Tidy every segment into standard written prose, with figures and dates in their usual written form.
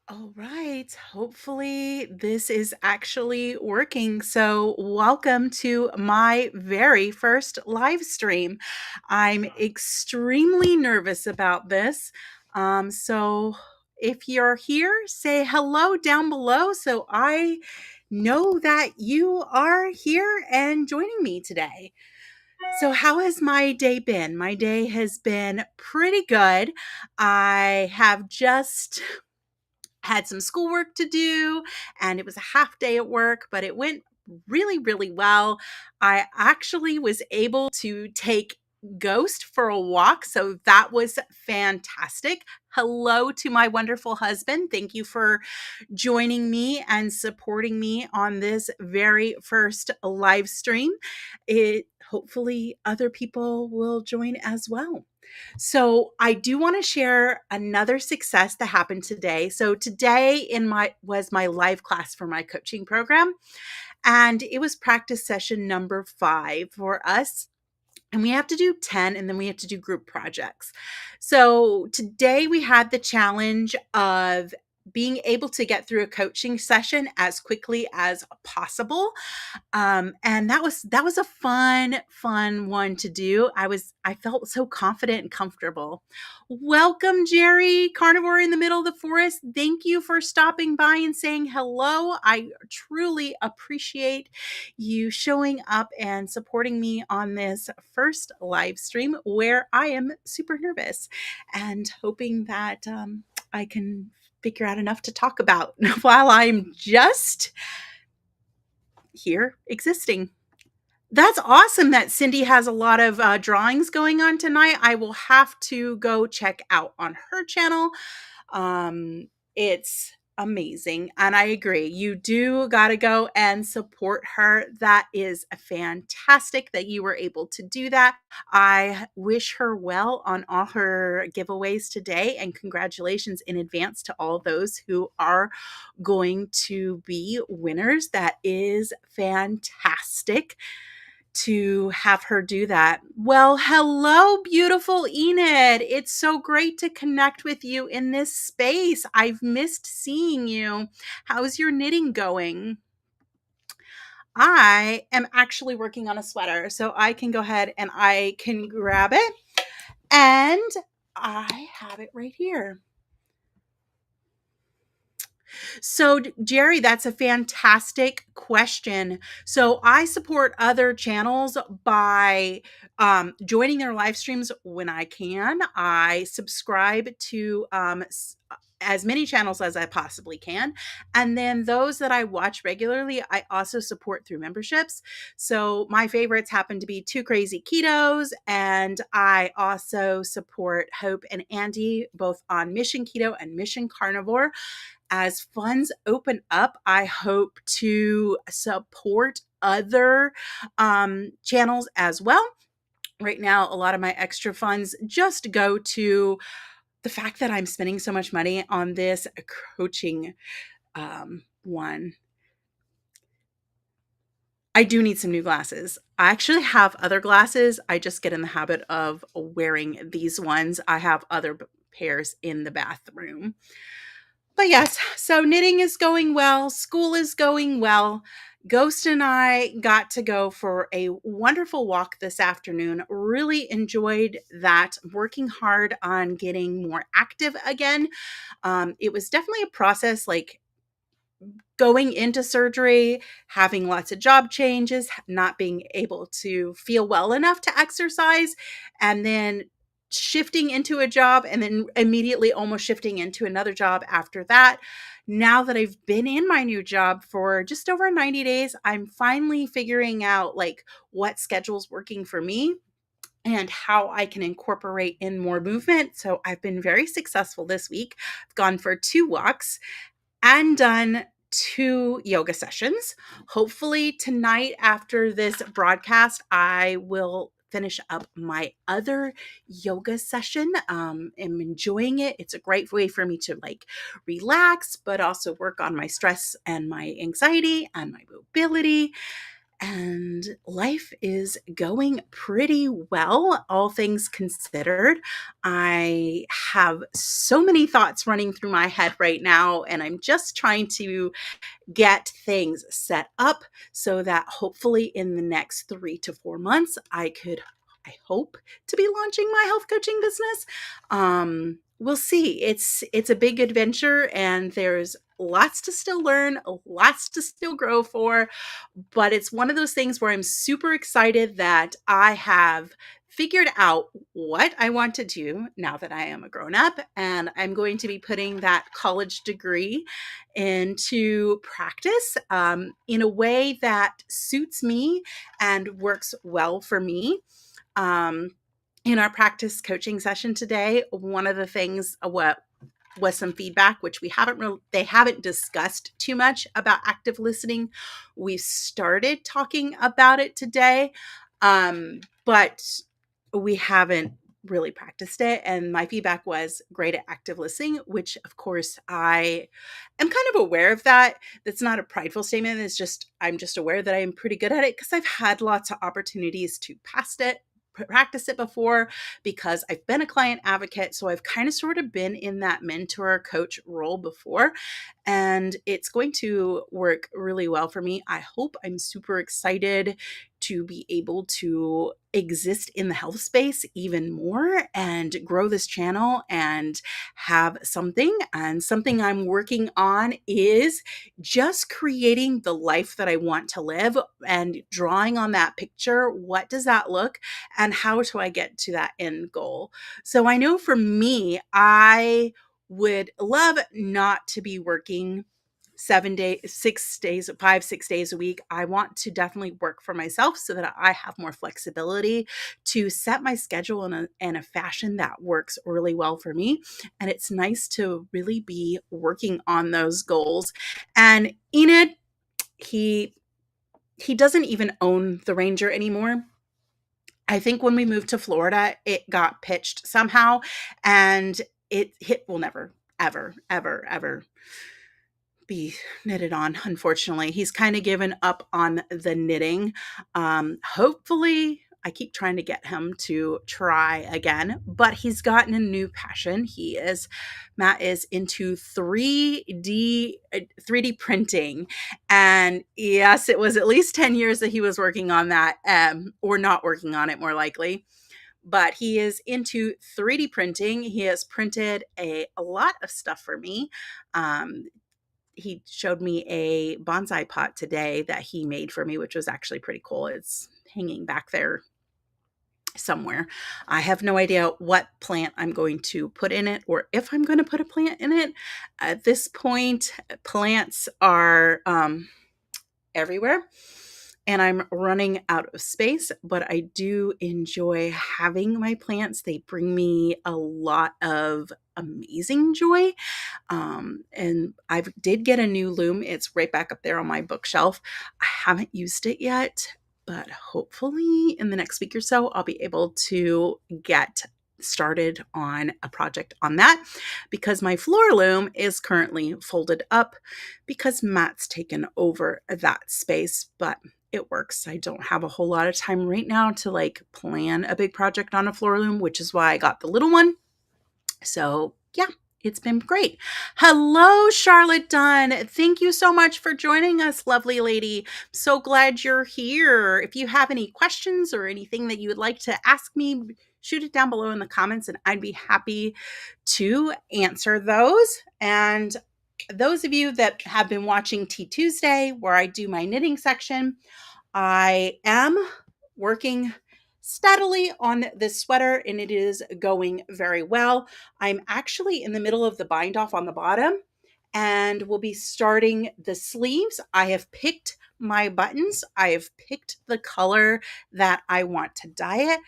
All right. Hopefully, this is actually working. So, welcome to my very first live stream. I'm extremely nervous about this. So, if you're here, say hello down below so I know that you are here and joining me today. So, how has my day been? My day has been pretty good. I have just had some schoolwork to do and it was a half day at work, but it went really, really well. I actually was able to take Ghost for a walk, so that was fantastic. Hello to my wonderful husband. Thank you for joining me and supporting me on this very first live stream. It hopefully other people will join as well. So I do want to share another success that happened today. So today in my was my live class for my coaching program, and it was practice session number 5 for us. And we have to do 10 and then we have to do group projects. So today we had the challenge of being able to get through a coaching session as quickly as possible, and that was a fun one to do. I felt so confident and comfortable. Welcome, Jerry, carnivore in the middle of the forest. Thank you for stopping by and saying hello. I truly appreciate you showing up and supporting me on this first live stream where I am super nervous and hoping that I can figure out enough to talk about while I'm just here existing. That's awesome that Cindy has a lot of drawings going on tonight. I will have to go check out on her channel. It's amazing. And I agree. You do got to go and support her. That is fantastic that you were able to do that. I wish her well on all her giveaways today. And congratulations in advance to all those who are going to be winners. That is fantastic to have her do that. Well, hello, beautiful Enid. It's so great to connect with you in this space. I've missed seeing you. How's your knitting going? I am actually working on a sweater, so I can go ahead and I can grab it, and I have it right here. So, Jerry, that's a fantastic question. So, I support other channels by joining their live streams when I can. I subscribe to as many channels as I possibly can. And then those that I watch regularly, I also support through memberships. So, my favorites happen to be Two Crazy Ketos, and I also support Hope and Andy both on Mission Keto and Mission Carnivore. As funds open up, I hope to support other channels as well. Right now, a lot of my extra funds just go to the fact that I'm spending so much money on this coaching one. I do need some new glasses. I actually have other glasses. I just get in the habit of wearing these ones. I have other pairs in the bathroom. But yes, so knitting is going well. School is going well. Ghost and I got to go for a wonderful walk this afternoon. Really enjoyed that. Working hard on getting more active again. It was definitely a process, like going into surgery, having lots of job changes, not being able to feel well enough to exercise, and then shifting into a job and then immediately almost shifting into another job after that. Now that I've been in my new job for just over 90 days, I'm finally figuring out like what schedule's working for me and how I can incorporate in more movement. So I've been very successful this week. I've gone for 2 walks and done 2 yoga sessions. Hopefully tonight after this broadcast, I will finish up my other yoga session. I'm enjoying it. It's a great way for me to like relax, but also work on my stress and my anxiety and my mobility. and life is going pretty well, all things considered. I have so many thoughts running through my head right now, and I'm just trying to get things set up so that hopefully in the next 3 to 4 months, I hope to be launching my health coaching business. We'll see. It's a big adventure, and there's lots to still learn, lots to still grow for, but it's one of those things where I'm super excited that I have figured out what I want to do now that I am a grown up, and I'm going to be putting that college degree into practice in a way that suits me and works well for me. Um, in our practice coaching session today, one of the things what was some feedback, which they haven't discussed too much about active listening. We started talking about it today, but we haven't really practiced it. And my feedback was great at active listening, which of course I am kind of aware of that. That's not a prideful statement. It's just, I'm just aware that I'm pretty good at it because I've had lots of opportunities to practice it before because I've been a client advocate. So I've kind of sort of been in that mentor coach role before, and it's going to work really well for me. I hope. I'm super excited to be able to exist in the health space even more and grow this channel and have something. And something I'm working on is just creating the life that I want to live and drawing on that picture. What does that look, and how do I get to that end goal? So I know for me, I would love not to be working 7 days, 6 days, 5, 6 days a week. I want to definitely work for myself so that I have more flexibility to set my schedule in a fashion that works really well for me. And it's nice to really be working on those goals. And Enid, he doesn't even own the Ranger anymore. I think when we moved to Florida, it got pitched somehow, and will never, ever, ever, ever be knitted on. Unfortunately, he's kind of given up on the knitting. Hopefully, I keep trying to get him to try again, but he's gotten a new passion. Matt is into 3D printing, and yes, it was at least 10 years that he was working on that, or not working on it, more likely. But he is into 3D printing. He has printed a lot of stuff for me. He showed me a bonsai pot today that he made for me, which was actually pretty cool. It's hanging back there somewhere. I have no idea what plant I'm going to put in it or if I'm going to put a plant in it. At this point, plants are everywhere, and I'm running out of space, but I do enjoy having my plants. They bring me a lot of amazing joy. And I did get a new loom. It's right back up there on my bookshelf. I haven't used it yet, but hopefully in the next week or so, I'll be able to get started on a project on that, because my floor loom is currently folded up because Matt's taken over that space, but it works. I don't have a whole lot of time right now to plan a big project on a floor loom, which is why I got the little one. So yeah, it's been great. Hello, Charlotte Dunn. Thank you so much for joining us, lovely lady. So glad you're here. If you have any questions or anything that you would like to ask me, shoot it down below in the comments and I'd be happy to answer those. And those of you that have been watching Tea Tuesday, where I do my knitting section, I am working steadily on this sweater and it is going very well. I'm actually in the middle of the bind off on the bottom and we'll be starting the sleeves. I have picked my buttons. I have picked the color that I want to dye it,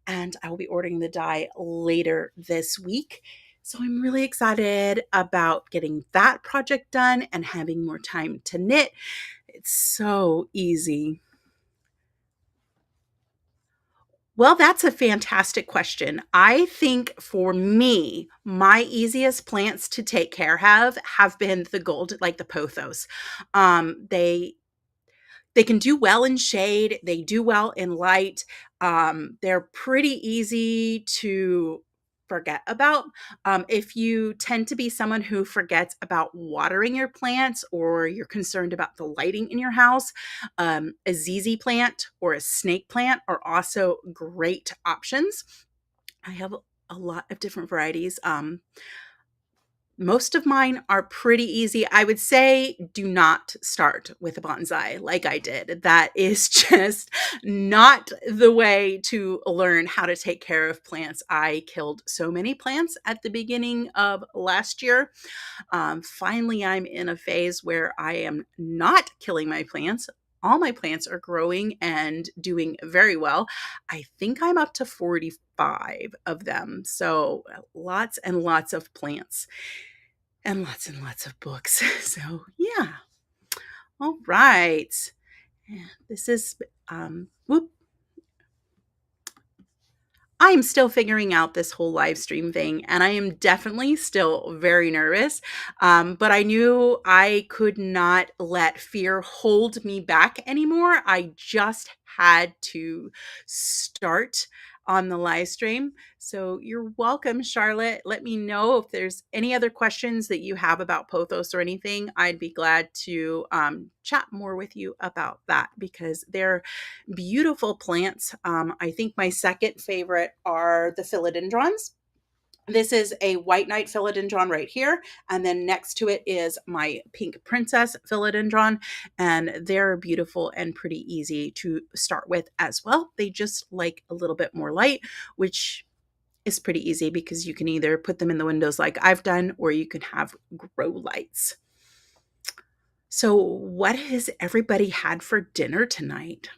and I will be ordering the dye later this week. So I'm really excited about getting that project done and having more time to knit. It's so easy. Well, that's a fantastic question. I think for me, my easiest plants to take care of have been the gold, like the pothos. They They can do well in shade, they do well in light. They're pretty easy to forget about. If you tend to be someone who forgets about watering your plants or you're concerned about the lighting in your house, a ZZ plant or a snake plant are also great options. I have a lot of different varieties. Most of mine are pretty easy. I would say do not start with a bonsai like I did. That is just not the way to learn how to take care of plants. I killed so many plants at the beginning of last year. Finally, I'm in a phase where I am not killing my plants. All my plants are growing and doing very well. I think I'm up to 45 of them. So lots and lots of plants and lots of books. So, yeah. All right. Yeah, this is, whoop. I'm still figuring out this whole live stream thing, and I am definitely still very nervous. But I knew I could not let fear hold me back anymore. I just had to start on the live stream. So you're welcome, Charlotte. Let me know if there's any other questions that you have about Pothos or anything. I'd be glad to chat more with you about that because they're beautiful plants. I think my second favorite are the philodendrons. This is a white knight philodendron right here. And then next to it is my pink princess philodendron. And they're beautiful and pretty easy to start with as well. They just like a little bit more light, which is pretty easy because you can either put them in the windows like I've done, or you can have grow lights. So, what has everybody had for dinner tonight?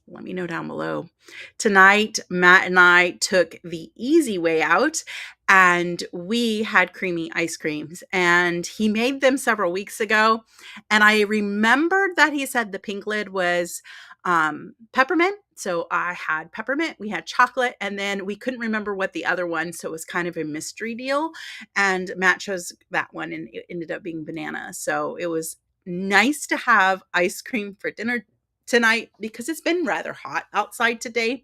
Let me know down below. Tonight, Matt and I took the easy way out and we had creamy ice creams. And he made them several weeks ago. And I remembered that he said the pink lid was peppermint. So I had peppermint, we had chocolate, and then we couldn't remember what the other one. So it was kind of a mystery deal. And Matt chose that one and it ended up being banana. So it was nice to have ice cream for dinner tonight because it's been rather hot outside today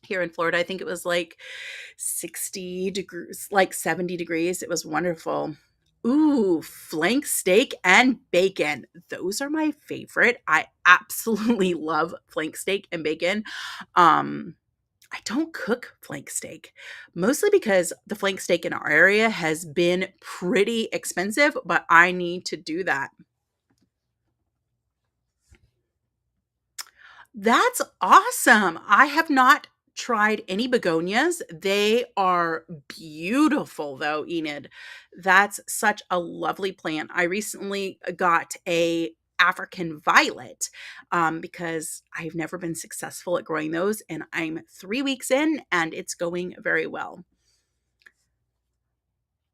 here in Florida. I think it was like 60 degrees, like 70 degrees. It was wonderful. Ooh, flank steak and bacon. Those are my favorite. I absolutely love flank steak and bacon. I don't cook flank steak, mostly because the flank steak in our area has been pretty expensive, but I need to do that. That's awesome. I have not tried any begonias. They are beautiful though, Enid. That's such a lovely plant. I recently got a African violet because I've never been successful at growing those, and I'm 3 weeks in and it's going very well.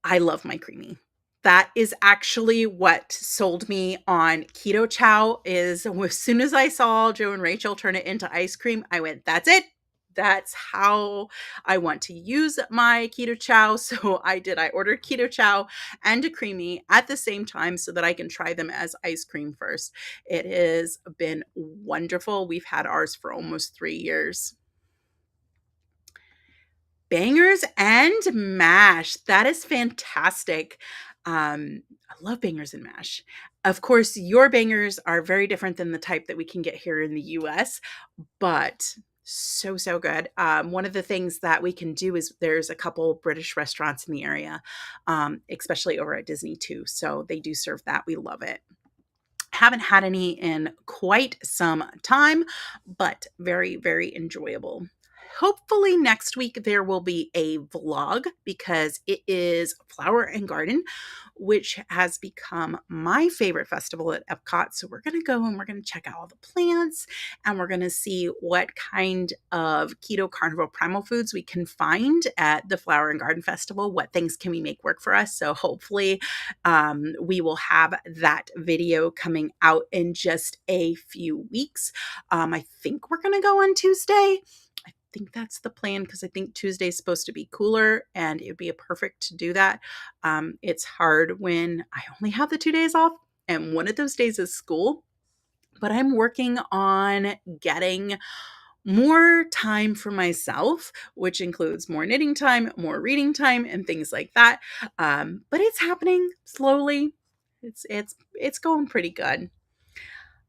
I love my creamy. That is actually what sold me on keto chow is as soon as I saw Joe and Rachel turn it into ice cream, I went, that's it. That's how I want to use my keto chow. So I did. I ordered keto chow and a creamy at the same time so that I can try them as ice cream first. It has been wonderful. We've had ours for almost 3 years. Bangers and mash. That is fantastic. I love bangers and mash. Of course, your bangers are very different than the type that we can get here in the US, but so, so good. One of the things that we can do is there's a couple British restaurants in the area, especially over at Disney too. So they do serve that. We love it. Haven't had any in quite some time, but very, very enjoyable. Hopefully next week there will be a vlog because it is Flower and Garden, which has become my favorite festival at Epcot. So we're going to go and we're going to check out all the plants and we're going to see what kind of keto carnivore primal foods we can find at the Flower and Garden Festival. What things can we make work for us? So hopefully we will have that video coming out in just a few weeks. I think we're going to go on Tuesday. I think that's the plan because I think Tuesday is supposed to be cooler and it would be a perfect to do that. It's hard when I only have the 2 days off and one of those days is school. but I'm working on getting more time for myself, which includes more knitting time, more reading time, and things like that. But it's happening slowly. It's going pretty good.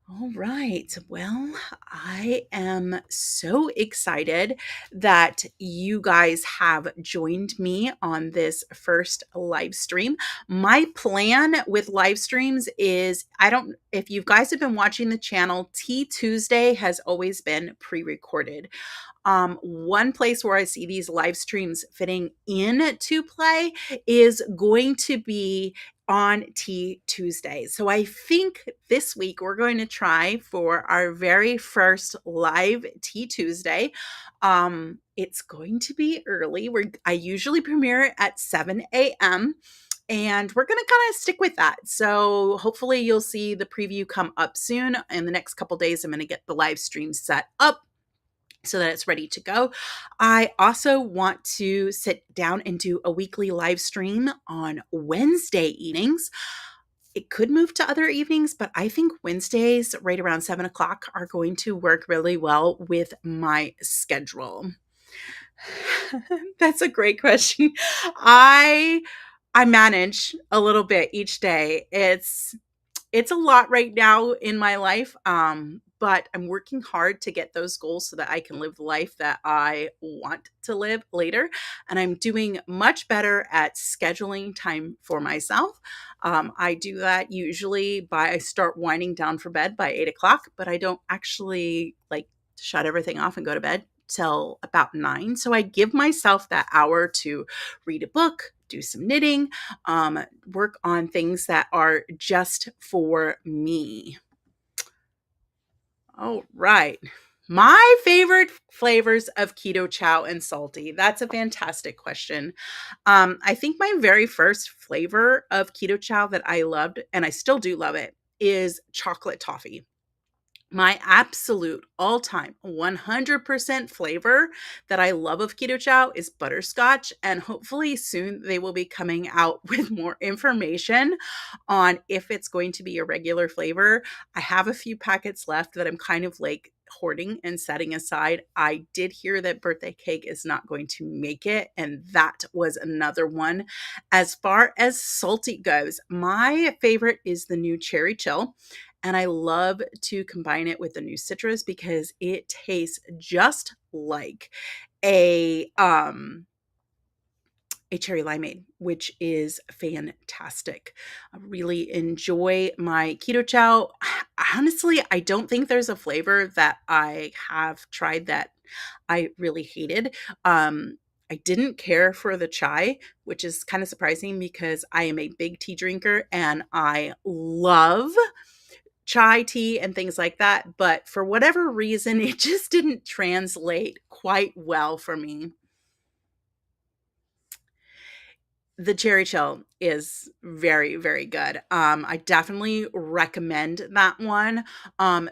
All right. Well, I am so excited that you guys have joined me on this first live stream. My plan with live streams is I don't, if you guys have been watching the channel, Tea Tuesday has always been pre recorded. One place where I see these live streams fitting in to play is going to be on Tea Tuesday. So I think this week we're going to try for our very first live Tea Tuesday. It's going to be early. I usually premiere at 7 a.m. And we're going to kind of stick with that. So hopefully you'll see the preview come up soon. In the next couple days, I'm going to get the live stream set up so that it's ready to go. I also want to sit down and do a weekly live stream on Wednesday evenings. It could move to other evenings, but I think Wednesdays right around 7 o'clock are going to work really well with my schedule. That's a great question. I I manage a little bit each day. It's a lot right now in my life, but I'm working hard to get those goals so that I can live the life that I want to live later. And I'm doing much better at scheduling time for myself. I do that usually by I start winding down for bed by 8 o'clock, but I don't actually like shut everything off and go to bed till about 9. So I give myself that hour to read a book, do some knitting, work on things that are just for me. All right. My favorite flavors of keto chow and salty. That's a fantastic question. I think my very first flavor of keto chow that I loved, and I still do love it, is chocolate toffee. My absolute all-time 100% flavor that I love of keto chow is butterscotch, and hopefully soon they will be coming out with more information on if it's going to be a regular flavor. I have a few packets left that I'm kind of like hoarding and setting aside. I did hear that birthday cake is not going to make it, and that was another one. As far as salty goes, my favorite is the new cherry chill. And I love to combine it with the new citrus because it tastes just like a um a cherry limeade, which is fantastic. I really enjoy my keto chow. Honestly, I don't think there's a flavor that I have tried that I really hated. I didn't care for the chai, which is kind of surprising because I am a big tea drinker and I love chai tea and things like that, but for whatever reason, it just didn't translate quite well for me. The cherry chill is very, very good. I definitely recommend that one.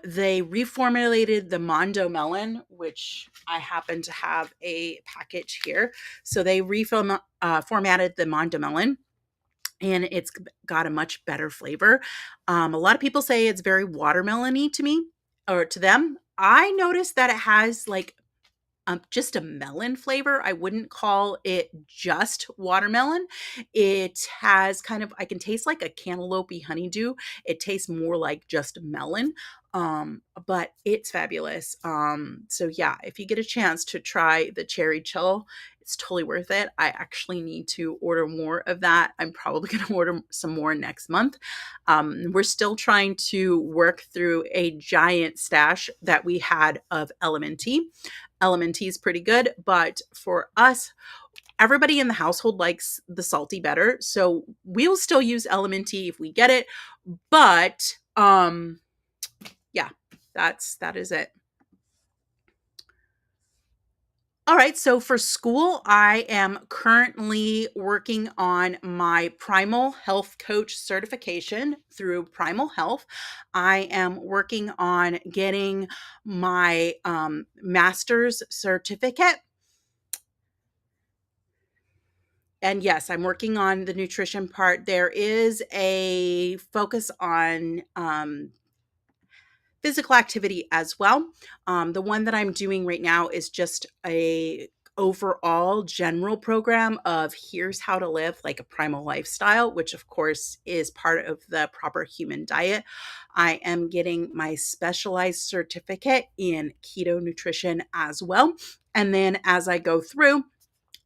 They reformulated the Mondo melon, which I happen to have a package here. So they formatted the Mondo melon and it's got a much better flavor. A lot of people say it's very watermelony to me or to them. I noticed that it has like just a melon flavor. I wouldn't call it just watermelon. It has kind of, I can taste like a cantaloupe honeydew. It tastes more like just melon, but it's fabulous. So yeah, if you get a chance to try the cherry chill, it's totally worth it. I actually need to order more of that. I'm probably going to order some more next month. We're still trying to work through a giant stash that we had of LMNT. LMNT is pretty good, but for us, everybody in the household likes the salty better. So we'll still use LMNT if we get it, but yeah, that is it. All right, so for school, I am currently working on my Primal Health Coach certification through Primal Health. I am working on getting my master's certificate. And yes, I'm working on the nutrition part. There is a focus on physical activity as well. The one that I'm doing right now is just a overall general program of here's how to live like a primal lifestyle, which of course is part of the proper human diet. I am getting my specialized certificate in keto nutrition as well. And then as I go through,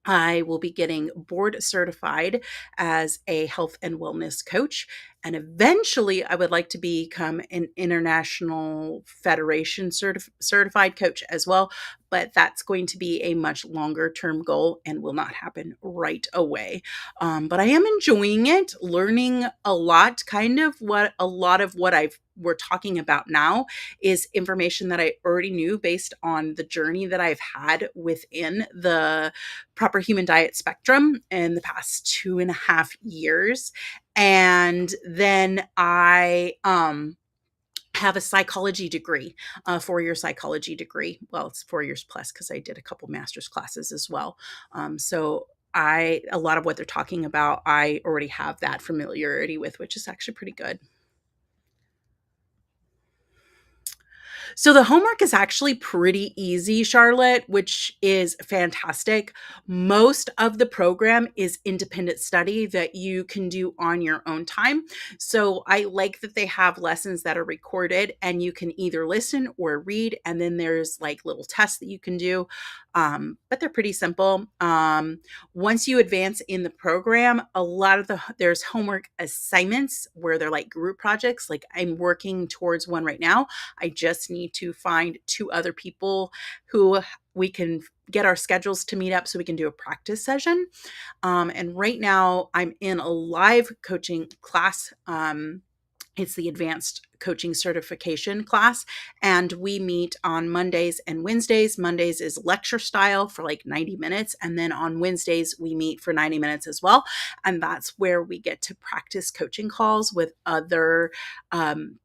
I will be getting board certified as a health and wellness coach. And eventually, I would like to become an international federation certified coach as well. But that's going to be a much longer term goal and will not happen right away. But I am enjoying it, learning a lot. Kind of what a lot of what we're talking about now is information that I already knew based on the journey that I've had within the proper human diet spectrum in the past 2.5 years. And then I have a psychology degree, a 4-year psychology degree. Well, it's 4 years plus because I did a couple master's classes as well. So a lot of what they're talking about, I already have that familiarity with, which is actually pretty good. So the homework is actually pretty easy, Charlotte, which is fantastic. Most of the program is independent study that you can do on your own time. So I like that they have lessons that are recorded and you can either listen or read. And then there's like little tests that you can do. But they're pretty simple. Once you advance in the program, a lot of there's homework assignments where they're like group projects. Like I'm working towards one right now. I just need to find 2 other people who we can get our schedules to meet up so we can do a practice session. And right now I'm in a live coaching class. It's the advanced coaching certification class. And we meet on Mondays and Wednesdays. Mondays is lecture style for like 90 minutes. And then on Wednesdays, we meet for 90 minutes as well. And that's where we get to practice coaching calls with other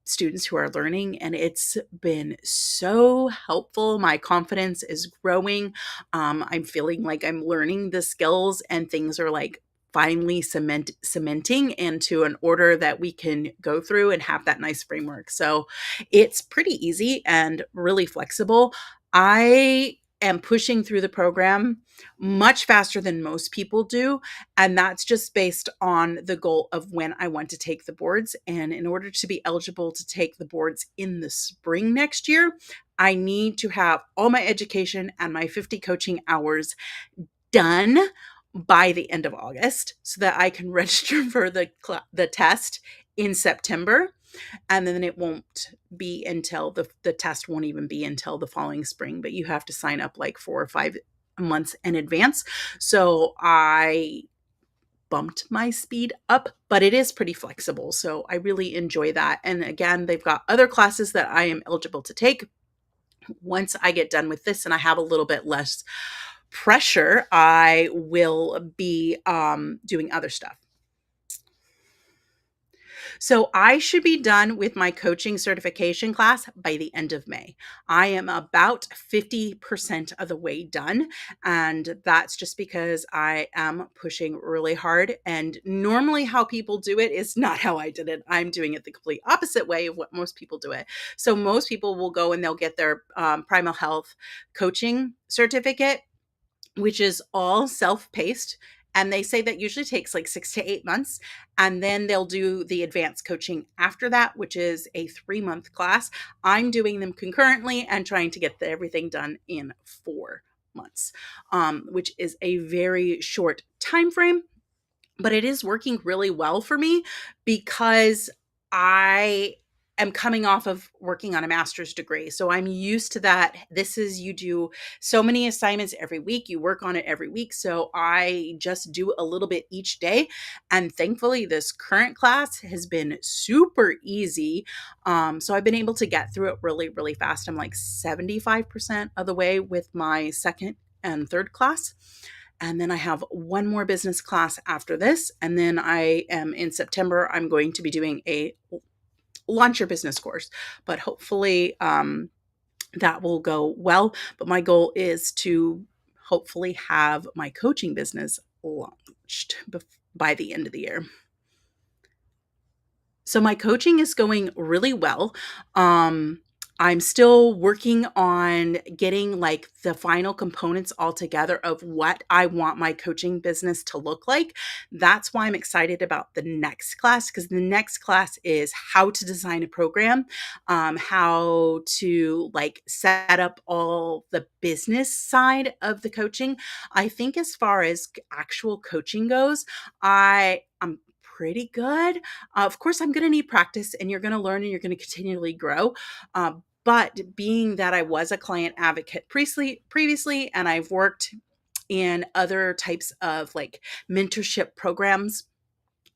students who are learning. And it's been so helpful. My confidence is growing. I'm feeling like I'm learning the skills and things are like finally cementing into an order that we can go through and have that nice framework. So it's pretty easy and really flexible. I am pushing through the program much faster than most people do. And that's just based on the goal of when I want to take the boards. And in order to be eligible to take the boards in the spring next year, I need to have all my education and my 50 coaching hours done by the end of August so that I can register for the test in September. And then it won't be until the test won't even be until the following spring, but you have to sign up like 4 or 5 months in advance. So I bumped my speed up, but it is pretty flexible. So I really enjoy that. And again, they've got other classes that I am eligible to take. Once I get done with this and I have a little bit less pressure, I will be doing other stuff. So I should be done with my coaching certification class by the end of May. I am about 50% of the way done. And that's just because I am pushing really hard. And normally, how people do it is not how I did it. I'm doing it the complete opposite way of what most people do it. So most people will go and they'll get their Primal Health coaching certificate, which is all self-paced. And they say that usually takes like 6 to 8 months. And then they'll do the advanced coaching after that, which is a 3-month class. I'm doing them concurrently and trying to get everything done in 4 months, which is a very short time frame. But it is working really well for me because I am coming off of working on a master's degree. So I'm used to that. You do so many assignments every week, you work on it every week. So I just do a little bit each day. And thankfully, this current class has been super easy. So I've been able to get through it really, really fast. I'm like 75% of the way with my second and third class. And then I have one more business class after this. And then I am in September, I'm going to be doing a launch your business course, but hopefully that will go well. But my goal is to hopefully have my coaching business launched by the end of the year. So my coaching is going really well. I'm still working on getting like the final components all together of what I want my coaching business to look like. That's why I'm excited about the next class, because the next class is how to design a program, how to like set up all the business side of the coaching. I think as far as actual coaching goes, I'm pretty good. Of course, I'm going to need practice, and you're going to learn and you're going to continually grow. But being that I was a client advocate previously, and I've worked in other types of like mentorship programs,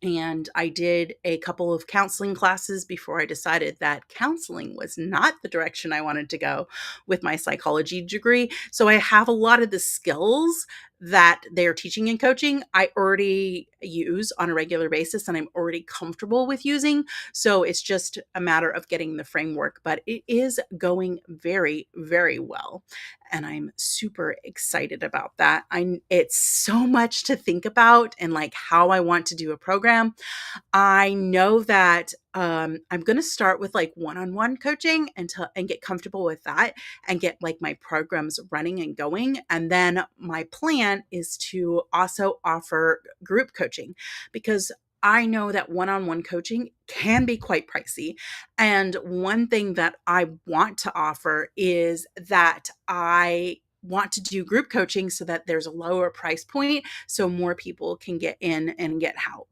and I did a couple of counseling classes before I decided that counseling was not the direction I wanted to go with my psychology degree. So I have a lot of the skills that they're teaching in coaching I already use on a regular basis and I'm already comfortable with using. So it's just a matter of getting the framework, but it is going very, very well. And I'm super excited about that. It's so much to think about and like how I want to do a program. I know that I'm going to start with like one-on-one coaching and get comfortable with that and get like my programs running and going. And then my plan is to also offer group coaching, because I know that one-on-one coaching can be quite pricey. And one thing that I want to offer is that I want to do group coaching so that there's a lower price point so more people can get in and get help.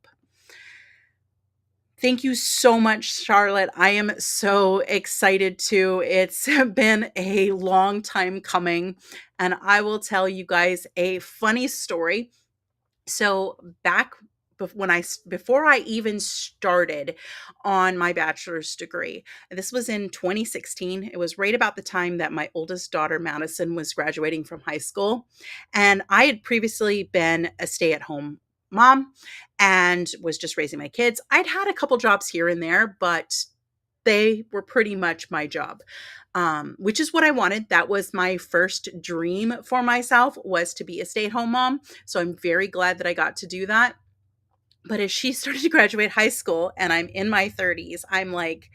Thank you so much, Charlotte. I am so excited too. It's been a long time coming, and I will tell you guys a funny story. So back before I even started on my bachelor's degree, this was in 2016. It was right about the time that my oldest daughter Madison was graduating from high school, and I had previously been a stay-at-home mom and was just raising my kids. I'd had a couple jobs here and there, but they were pretty much my job, which is what I wanted. That was my first dream for myself, was to be a stay-at-home mom. So I'm very glad that I got to do that. But as she started to graduate high school and I'm in my 30s, I'm like,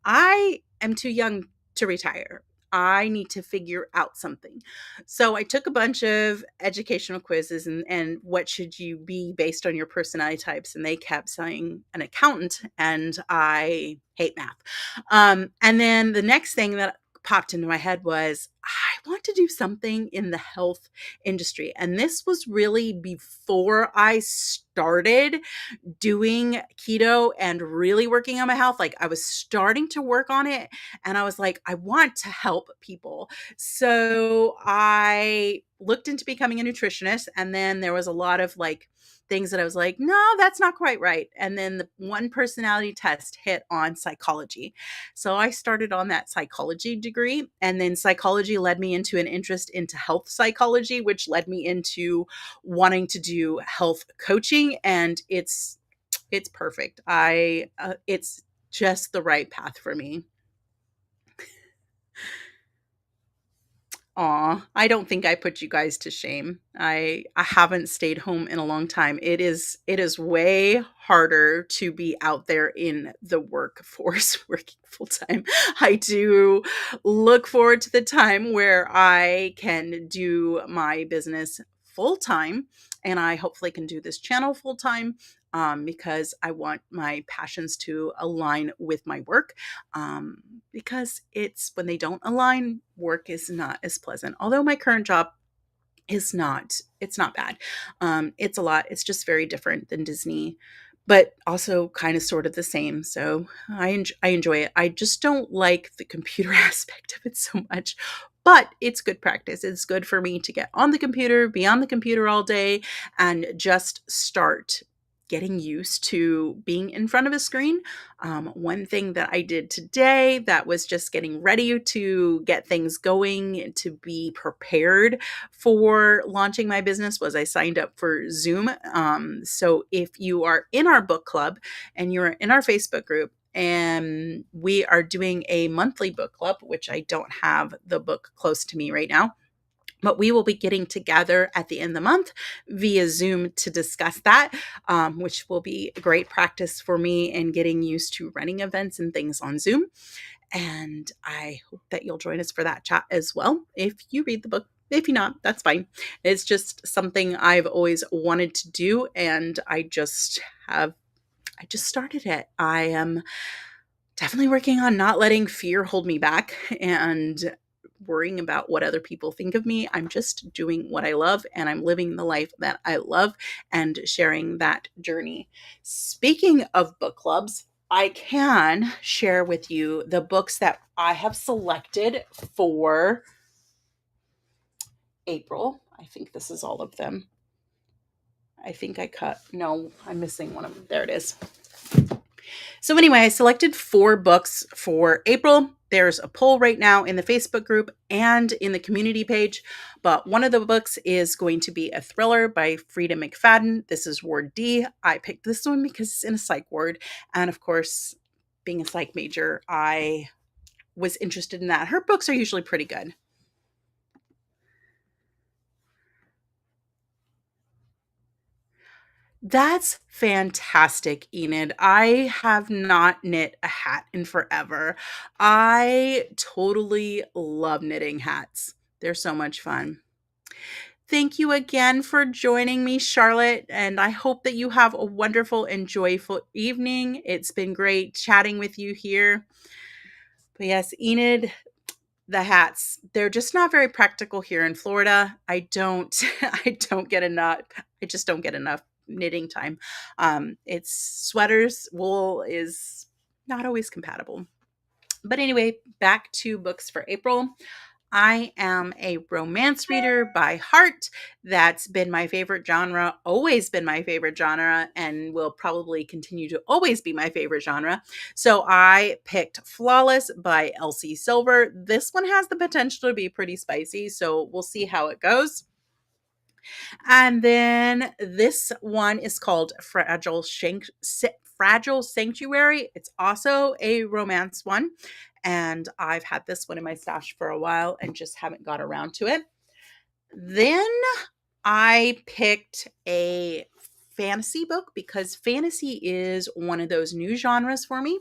I am too young to retire. I need to figure out something. So I took a bunch of educational quizzes and what should you be based on your personality types? And they kept saying an accountant, and I hate math. And then the next thing that popped into my head was I want to do something in the health industry. And this was really before I started doing keto and really working on my health. Like I was starting to work on it and I was like, I want to help people. So I looked into becoming a nutritionist, and then there was a lot of like things that I was like, no, that's not quite right. And then the one personality test hit on psychology. So I started on that psychology degree, and then psychology led me into an interest into health psychology, which led me into wanting to do health coaching, and it's perfect. It's just the right path for me. Aw, I don't think I put you guys to shame. I haven't stayed home in a long time. It is way harder to be out there in the workforce working full time. I do look forward to the time where I can do my business full time, and I hopefully can do this channel full time, because I want my passions to align with my work, because it's when they don't align, work is not as pleasant. Although my current job is not, it's not bad. It's a lot. It's just very different than Disney, but also kind of sort of the same. So I enjoy it. I just don't like the computer aspect of it so much. But it's good practice. It's good for me to get on the computer, be on the computer all day, and just start getting used to being in front of a screen. One thing that I did today that was just getting ready to get things going to be prepared for launching my business was I signed up for Zoom. So if you are in our book club and you're in our Facebook group, and we are doing a monthly book club, which I don't have the book close to me right now, but we will be getting together at the end of the month via Zoom to discuss that, which will be a great practice for me in getting used to running events and things on Zoom. And I hope that you'll join us for that chat as well. If you read the book, if you're not, that's fine. It's just something I've always wanted to do. And I just started it. I am definitely working on not letting fear hold me back and worrying about what other people think of me. I'm just doing what I love and I'm living the life that I love and sharing that journey. Speaking of book clubs, I can share with you the books that I have selected for April. I think this is all of them. I think I cut, no, I'm missing one of them. There it is. So anyway, I selected 4 books for April. There's a poll right now in the Facebook group and in the community page, but one of the books is going to be a thriller by Frida McFadden. This is Ward D. I picked this one because it's in a psych ward, and of course, being a psych major, I was interested in that. Her books are usually pretty good. That's fantastic, Enid. I have not knit a hat in forever. I totally love knitting hats. They're so much fun. Thank you again for joining me, Charlotte, and I hope that you have a wonderful and joyful evening. It's been great chatting with you here. But yes, Enid, the hats, they're just not very practical here in Florida. I don't I don't get enough. I just don't get enough knitting time. It's sweaters, wool is not always compatible. But anyway, back to books for April. I am a romance reader by heart. That's been my favorite genre, always been my favorite genre, and will probably continue to always be my favorite genre. So I picked Flawless by Elsie Silver. This one has the potential to be pretty spicy, so we'll see how it goes. And then this one is called Fragile Sanctuary. It's also a romance one. And I've had this one in my stash for a while and just haven't got around to it. Then I picked a fantasy book because fantasy is one of those new genres for me.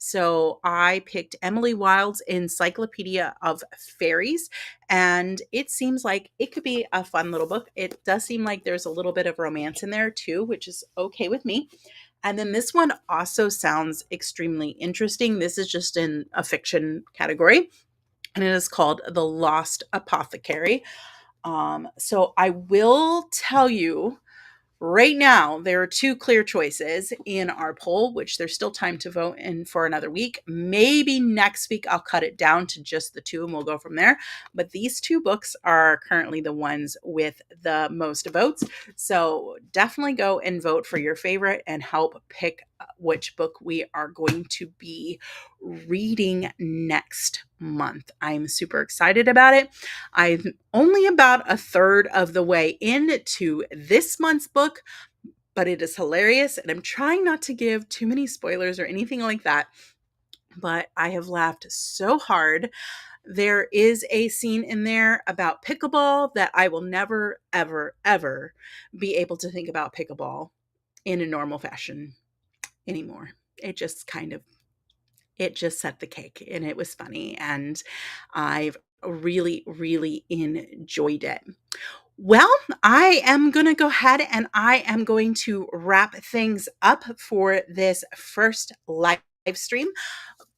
So I picked Emily Wilde's Encyclopedia of Fairies, and it seems like it could be a fun little book. It does seem like there's a little bit of romance in there too, which is okay with me. And then this one also sounds extremely interesting. This is just in a fiction category, and it is called The Lost Apothecary. So I will tell you right now, there are 2 clear choices in our poll, which there's still time to vote in for another week. Maybe next week I'll cut it down to just the 2 and we'll go from there. But these 2 books are currently the ones with the most votes. So definitely go and vote for your favorite and help pick which book we are going to be reading next month. I'm super excited about it. I'm only about a third of the way into this month's book, but it is hilarious. And I'm trying not to give too many spoilers or anything like that. But I have laughed so hard. There is a scene in there about pickleball that I will never, ever, ever be able to think about pickleball in a normal fashion anymore. It just set the cake and it was funny. And I've really, really enjoyed it. Well, I am going to go ahead and I am going to wrap things up for this first live stream.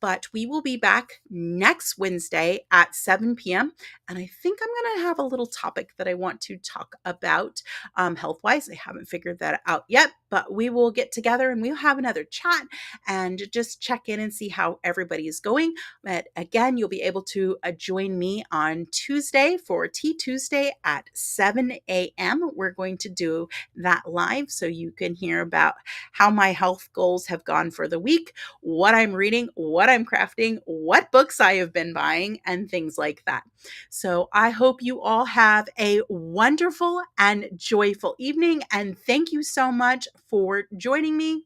But we will be back next Wednesday at 7 p.m. And I think I'm going to have a little topic that I want to talk about health wise. I haven't figured that out yet, but we will get together and we'll have another chat and just check in and see how everybody is going. But again, you'll be able to join me on Tuesday for Tea Tuesday at 7 a.m. We're going to do that live so you can hear about how my health goals have gone for the week, what I'm reading, what I'm crafting, what books I have been buying, and things like that. So I hope you all have a wonderful and joyful evening. And thank you so much for joining me.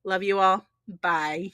Love you all. Bye.